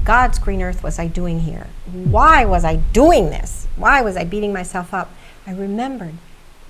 God's green earth was I doing here? Why was I doing this? Why was I beating myself up? I remembered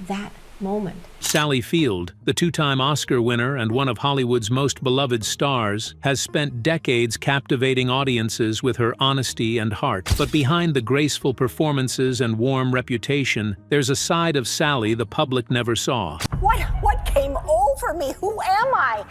that moment. Sally Field, the two-time Oscar winner and one of Hollywood's most beloved stars, has spent decades captivating audiences with her honesty and heart. But behind the graceful performances and warm reputation, there's a side of Sally the public never saw. What came over me? Who am I?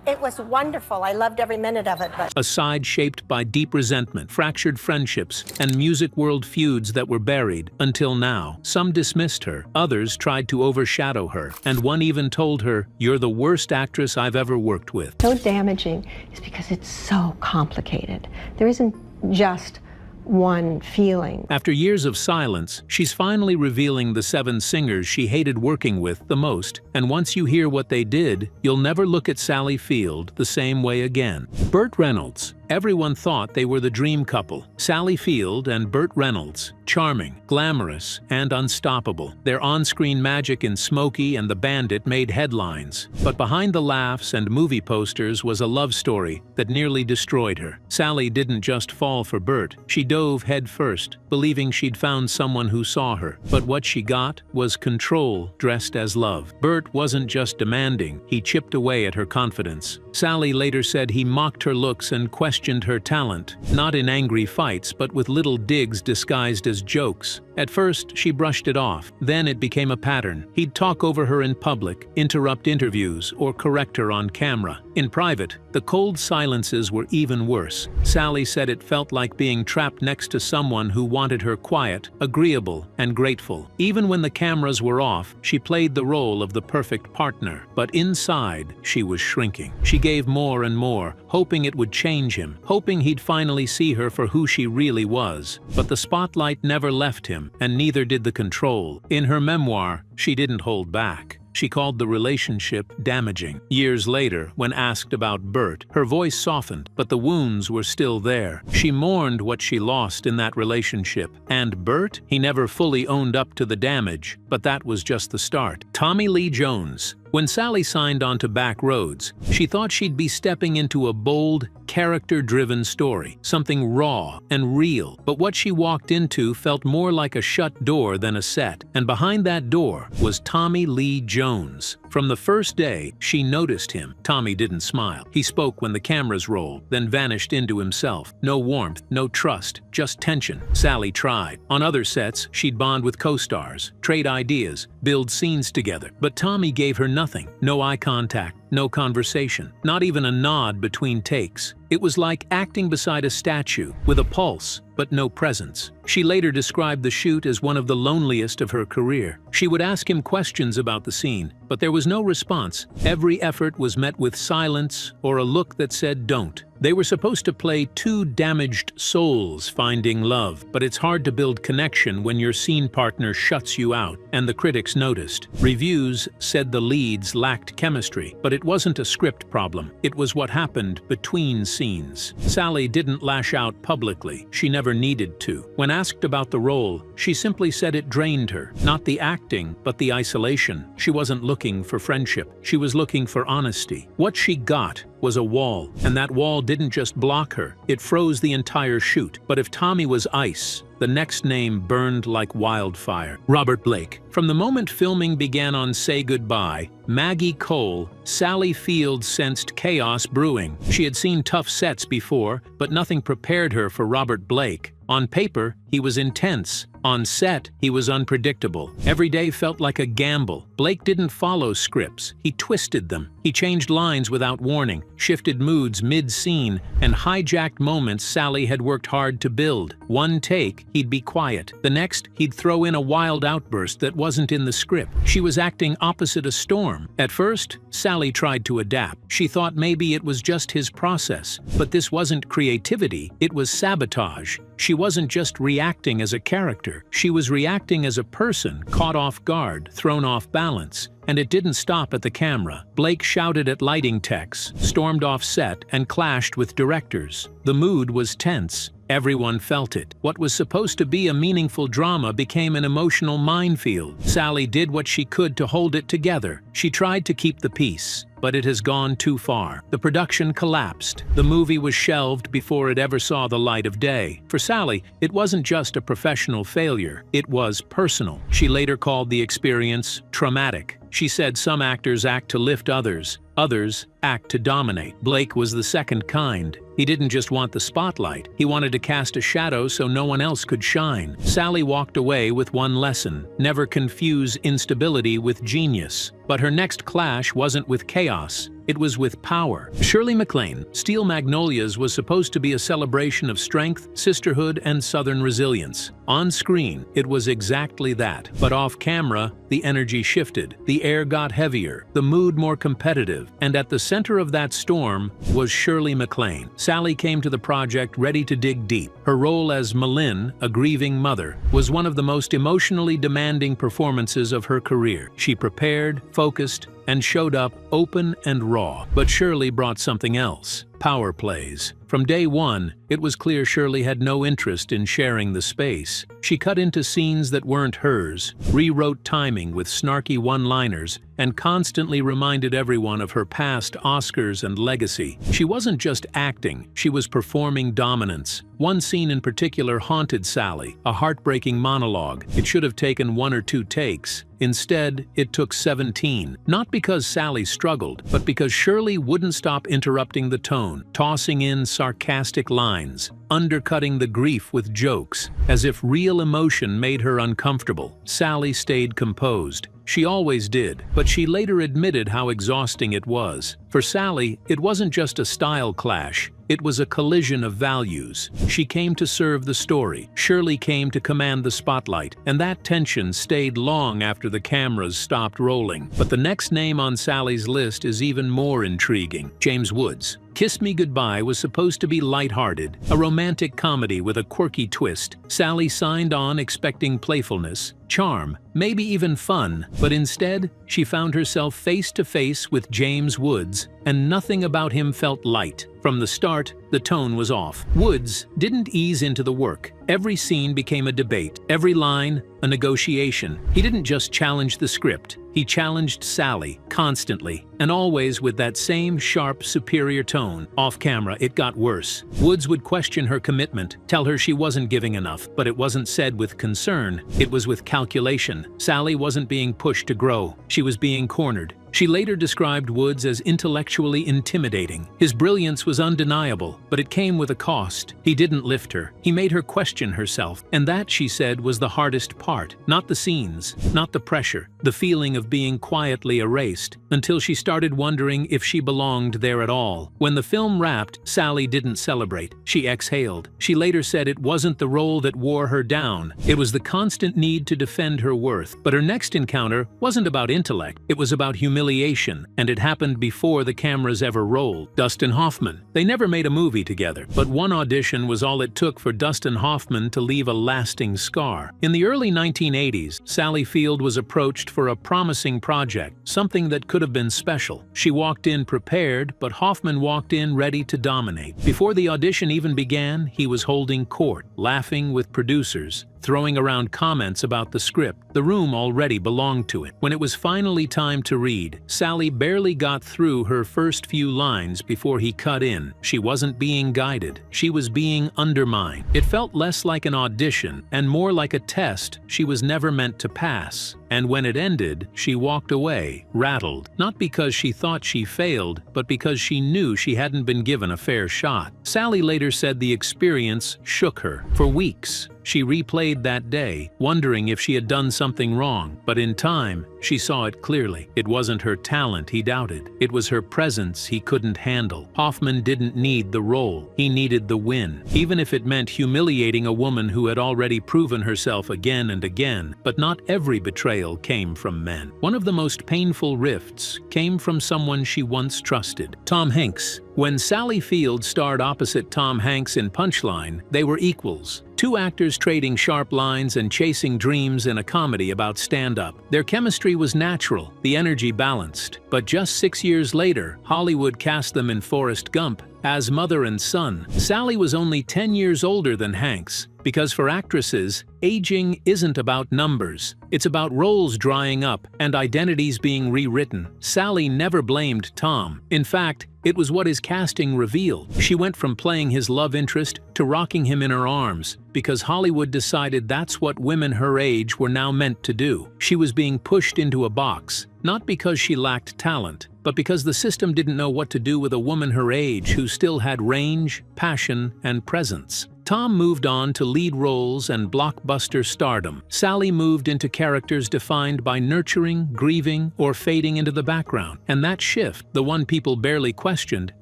It was wonderful. I loved every minute of it, but... A side shaped by deep resentment, fractured friendships, and music world feuds that were buried. Until now, some dismissed her, others tried to overshadow her, and one even told her, "You're the worst actress I've ever worked with." So damaging is because it's so complicated. There isn't just one feeling. After years of silence, she's finally revealing the 7 singers she hated working with the most, and once you hear what they did, you'll never look at Sally Field the same way again. Burt Reynolds. Everyone thought they were the dream couple. Sally Field and Burt Reynolds. Charming, glamorous, and unstoppable. Their on-screen magic in Smokey and the Bandit made headlines. But behind the laughs and movie posters was a love story that nearly destroyed her. Sally didn't just fall for Burt. She dove head first, believing she'd found someone who saw her. But what she got was control dressed as love. Burt wasn't just demanding, he chipped away at her confidence. Sally later said he mocked her looks and questioned her talent, not in angry fights but with little digs disguised as jokes. At first, she brushed it off. Then it became a pattern. He'd talk over her in public, interrupt interviews, or correct her on camera. In private, the cold silences were even worse. Sally said it felt like being trapped next to someone who wanted her quiet, agreeable, and grateful. Even when the cameras were off, she played the role of the perfect partner. But inside, she was shrinking. She gave more and more, hoping it would change him, hoping he'd finally see her for who she really was. But the spotlight never left him, and neither did the control. In her memoir, she didn't hold back. She called the relationship damaging. Years later, when asked about Burt, her voice softened, but the wounds were still there. She mourned what she lost in that relationship. And Burt? He never fully owned up to the damage, but that was just the start. Tommy Lee Jones. When Sally signed on to Back Roads, she thought she'd be stepping into a bold, character-driven story, something raw and real. But what she walked into felt more like a shut door than a set, and behind that door was Tommy Lee Jones. From the first day, she noticed him. Tommy didn't smile. He spoke when the cameras rolled, then vanished into himself. No warmth, no trust, just tension. Sally tried. On other sets, she'd bond with co-stars, trade ideas, build scenes together. But Tommy gave her nothing. No eye contact, no conversation, not even a nod between takes. It was like acting beside a statue, with a pulse, but no presence. She later described the shoot as one of the loneliest of her career. She would ask him questions about the scene, but there was no response. Every effort was met with silence or a look that said don't. They were supposed to play 2 damaged souls finding love, but it's hard to build connection when your scene partner shuts you out, and the critics noticed. Reviews said the leads lacked chemistry, but it wasn't a script problem. It was what happened between scenes. Sally didn't lash out publicly. She never needed to. When asked about the role, she simply said it drained her. Not the acting, but the isolation. She wasn't looking for friendship. She was looking for honesty. What she got was a wall, and that wall didn't just block her, it froze the entire shoot. But if Tommy was ice, the next name burned like wildfire. Robert Blake. From the moment filming began on Say Goodbye, Maggie Cole, Sally Field sensed chaos brewing. She had seen tough sets before, but nothing prepared her for Robert Blake. On paper, he was intense. On set, he was unpredictable. Every day felt like a gamble. Blake didn't follow scripts. He twisted them. He changed lines without warning, shifted moods mid-scene, and hijacked moments Sally had worked hard to build. One take, he'd be quiet. The next, he'd throw in a wild outburst that wasn't in the script. She was acting opposite a storm. At first, Sally tried to adapt. She thought maybe it was just his process. But this wasn't creativity, it was sabotage. She wasn't just reacting as a character, she was reacting as a person, caught off guard, thrown off balance. And it didn't stop at the camera. Blake shouted at lighting techs, stormed off set, and clashed with directors. The mood was tense. Everyone felt it. What was supposed to be a meaningful drama became an emotional minefield. Sally did what she could to hold it together. She tried to keep the peace, but it has gone too far. The production collapsed. The movie was shelved before it ever saw the light of day. For Sally, it wasn't just a professional failure, it was personal. She later called the experience traumatic. She said some actors act to lift others, others act to dominate. Blake was the second kind. He didn't just want the spotlight, he wanted to cast a shadow so no one else could shine. Sally walked away with one lesson: never confuse instability with genius. But her next clash wasn't with chaos, it was with power. Shirley MacLaine, Steel Magnolias was supposed to be a celebration of strength, sisterhood, and Southern resilience. On screen, it was exactly that. But off camera, the energy shifted. The air got heavier, the mood more competitive, and at the center of that storm was Shirley MacLaine. Sally came to the project ready to dig deep. Her role as Malin, a grieving mother, was one of the most emotionally demanding performances of her career. She prepared, focused, and showed up open and raw. But Shirley brought something else: power plays. From day one, it was clear Shirley had no interest in sharing the space. She cut into scenes that weren't hers, rewrote timing with snarky one-liners, and constantly reminded everyone of her past Oscars and legacy. She wasn't just acting, she was performing dominance. One scene in particular haunted Sally, a heartbreaking monologue. It should have taken 1 or 2 takes. Instead, it took 17. Not because Sally struggled, but because Shirley wouldn't stop interrupting the tone, tossing in sarcastic lines, undercutting the grief with jokes, as if real emotion made her uncomfortable. Sally stayed composed. She always did, but she later admitted how exhausting it was. For Sally, it wasn't just a style clash, it was a collision of values. She came to serve the story, Shirley came to command the spotlight, and that tension stayed long after the cameras stopped rolling. But the next name on Sally's list is even more intriguing: James Woods. Kiss Me Goodbye was supposed to be lighthearted, a romantic comedy with a quirky twist. Sally signed on expecting playfulness, charm, maybe even fun, but instead, she found herself face to face with James Woods, and nothing about him felt light. From the start, the tone was off. Woods didn't ease into the work. Every scene became a debate, every line a negotiation. He didn't just challenge the script, he challenged Sally, constantly, and always with that same sharp, superior tone. Off camera, it got worse. Woods would question her commitment, tell her she wasn't giving enough, but it wasn't said with concern, it was with calculation. Sally wasn't being pushed to grow, she was being cornered. She later described Woods as intellectually intimidating. His brilliance was undeniable, but it came with a cost. He didn't lift her. He made her question herself. And that, she said, was the hardest part. Not the scenes, not the pressure, the feeling of being quietly erased, until she started wondering if she belonged there at all. When the film wrapped, Sally didn't celebrate. She exhaled. She later said it wasn't the role that wore her down. It was the constant need to defend her worth. But her next encounter wasn't about intellect. It was about humiliation, and it happened before the cameras ever rolled. Dustin Hoffman. They never made a movie together, but one audition was all it took for Dustin Hoffman to leave a lasting scar. In the early 1980s, Sally Field was approached for a promising project, something that could have been special. She walked in prepared, but Hoffman walked in ready to dominate. Before the audition even began, he was holding court, laughing with producers, throwing around comments about the script. The room already belonged to it. When it was finally time to read, Sally barely got through her first few lines before he cut in. She wasn't being guided. She was being undermined. It felt less like an audition and more like a test she was never meant to pass. And when it ended, she walked away, rattled, not because she thought she failed, but because she knew she hadn't been given a fair shot. Sally later said the experience shook her. For weeks, she replayed that day, wondering if she had done something wrong, but in time, she saw it clearly. It wasn't her talent he doubted. It was her presence he couldn't handle. Hoffman didn't need the role. He needed the win, even if it meant humiliating a woman who had already proven herself again and again. But not every betrayal came from men. One of the most painful rifts came from someone she once trusted: Tom Hanks. When Sally Field starred opposite Tom Hanks in Punchline, they were equals. Two actors trading sharp lines and chasing dreams in a comedy about stand-up. Their chemistry was natural, the energy balanced. But just 6 years later, Hollywood cast them in Forrest Gump, As mother and son, Sally was only 10 years older than Hanks, because for actresses, aging isn't about numbers. It's about roles drying up and identities being rewritten. Sally never blamed Tom. In fact, it was what his casting revealed. She went from playing his love interest to rocking him in her arms, because Hollywood decided that's what women her age were now meant to do. She was being pushed into a box, not because she lacked talent, but because the system didn't know what to do with a woman her age who still had range, passion, and presence. Tom moved on to lead roles and blockbuster stardom. Sally moved into characters defined by nurturing, grieving, or fading into the background. And that shift, the one people barely questioned,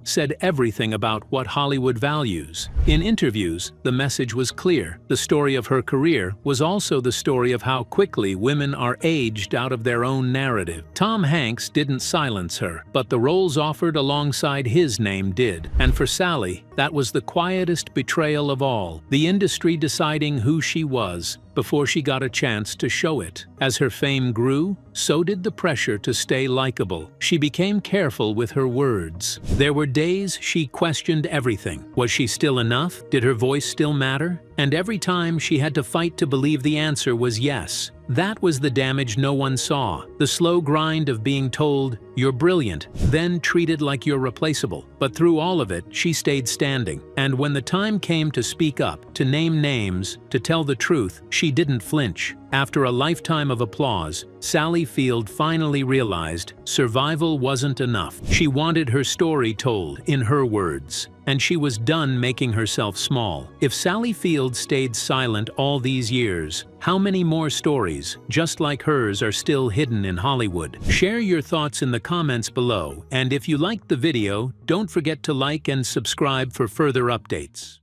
said everything about what Hollywood values. In interviews, the message was clear. The story of her career was also the story of how quickly women are aged out of their own narrative. Tom Hanks didn't silence her, but the roles offered alongside his name did. And for Sally, that was the quietest betrayal of all, the industry deciding who she was before she got a chance to show it. As her fame grew, so did the pressure to stay likable. She became careful with her words. There were days she questioned everything. Was she still enough? Did her voice still matter? And every time she had to fight to believe the answer was yes. That was the damage no one saw. The slow grind of being told, "You're brilliant," then treated like you're replaceable. But through all of it, she stayed standing. And when the time came to speak up, to name names, to tell the truth, she didn't flinch. After a lifetime of applause, Sally Field finally realized survival wasn't enough. She wanted her story told in her words, and she was done making herself small. If Sally Field stayed silent all these years, how many more stories, just like hers, are still hidden in Hollywood? Share your thoughts in the comments below, and if you liked the video, don't forget to like and subscribe for further updates.